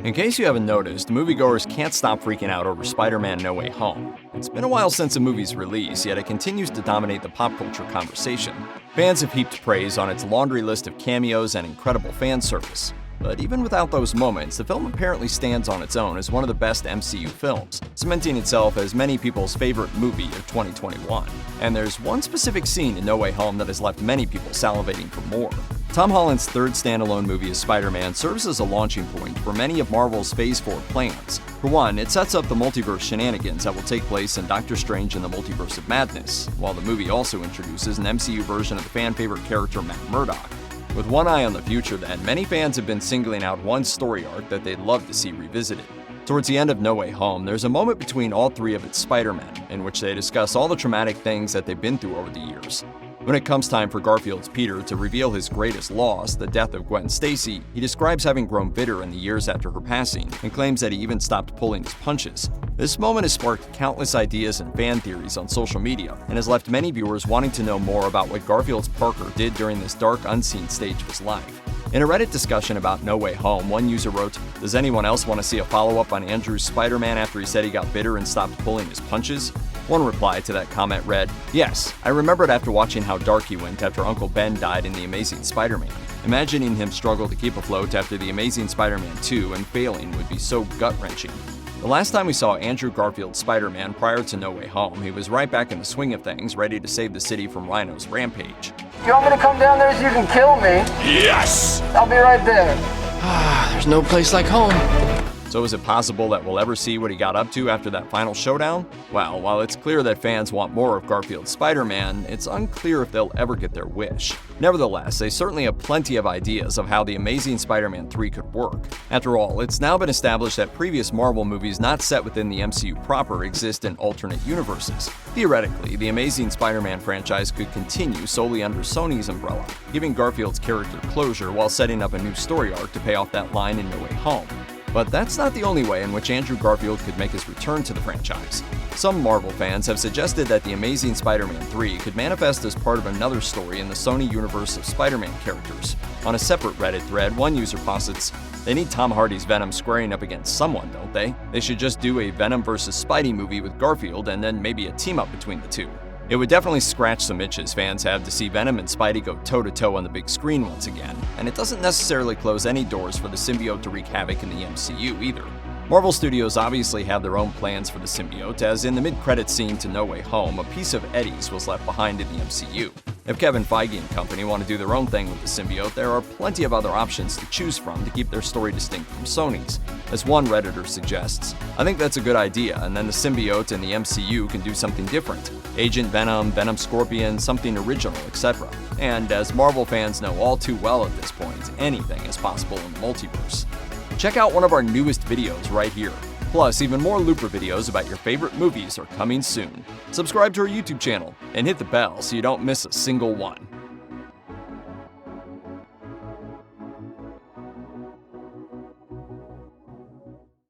In case you haven't noticed, moviegoers can't stop freaking out over Spider-Man No Way Home. It's been a while since the movie's release, yet it continues to dominate the pop culture conversation. Fans have heaped praise on its laundry list of cameos and incredible fan service. But even without those moments, the film apparently stands on its own as one of the best MCU films, cementing itself as many people's favorite movie of 2021. And there's one specific scene in No Way Home that has left many people salivating for more. Tom Holland's third standalone movie as Spider-Man serves as a launching point for many of Marvel's Phase 4 plans. For one, it sets up the multiverse shenanigans that will take place in Doctor Strange and the Multiverse of Madness, while the movie also introduces an MCU version of the fan-favorite character Matt Murdock. With one eye on the future then, many fans have been singling out one story arc that they'd love to see revisited. Towards the end of No Way Home, there's a moment between all three of its Spider-Men, in which they discuss all the traumatic things that they've been through over the years. When it comes time for Garfield's Peter to reveal his greatest loss, the death of Gwen Stacy, he describes having grown bitter in the years after her passing, and claims that he even stopped pulling his punches. This moment has sparked countless ideas and fan theories on social media, and has left many viewers wanting to know more about what Garfield's Parker did during this dark, unseen stage of his life. In a Reddit discussion about No Way Home, one user wrote, "Does anyone else want to see a follow-up on Andrew's Spider-Man after he said he got bitter and stopped pulling his punches?" One reply to that comment read, "Yes, I remembered after watching how dark he went after Uncle Ben died in The Amazing Spider-Man. Imagining him struggle to keep afloat after The Amazing Spider-Man 2 and failing would be so gut-wrenching." The last time we saw Andrew Garfield's Spider-Man prior to No Way Home, he was right back in the swing of things, ready to save the city from Rhino's rampage. You want me to come down there so you can kill me? Yes! I'll be right there. There's no place like home. So is it possible that we'll ever see what he got up to after that final showdown? Well, while it's clear that fans want more of Garfield's Spider-Man, it's unclear if they'll ever get their wish. Nevertheless, they certainly have plenty of ideas of how The Amazing Spider-Man 3 could work. After all, it's now been established that previous Marvel movies not set within the MCU proper exist in alternate universes. Theoretically, the Amazing Spider-Man franchise could continue solely under Sony's umbrella, giving Garfield's character closure while setting up a new story arc to pay off that line in No Way Home. But that's not the only way in which Andrew Garfield could make his return to the franchise. Some Marvel fans have suggested that The Amazing Spider-Man 3 could manifest as part of another story in the Sony universe of Spider-Man characters. On a separate Reddit thread, one user posits, "They need Tom Hardy's Venom squaring up against someone, don't they? They should just do a Venom vs. Spidey movie with Garfield and then maybe a team-up between the two." It would definitely scratch some itches fans have to see Venom and Spidey go toe-to-toe on the big screen once again, and it doesn't necessarily close any doors for the symbiote to wreak havoc in the MCU either. Marvel Studios obviously have their own plans for the symbiote, as in the mid-credits scene to No Way Home, a piece of Eddie's was left behind in the MCU. If Kevin Feige and company want to do their own thing with the symbiote, there are plenty of other options to choose from to keep their story distinct from Sony's. As one Redditor suggests, "I think that's a good idea, and then the symbiote and the MCU can do something different. Agent Venom, Venom Scorpion, something original, etc." And as Marvel fans know all too well at this point, anything is possible in the multiverse. Check out one of our newest videos right here. Plus, even more Looper videos about your favorite movies are coming soon. Subscribe to our YouTube channel and hit the bell so you don't miss a single one.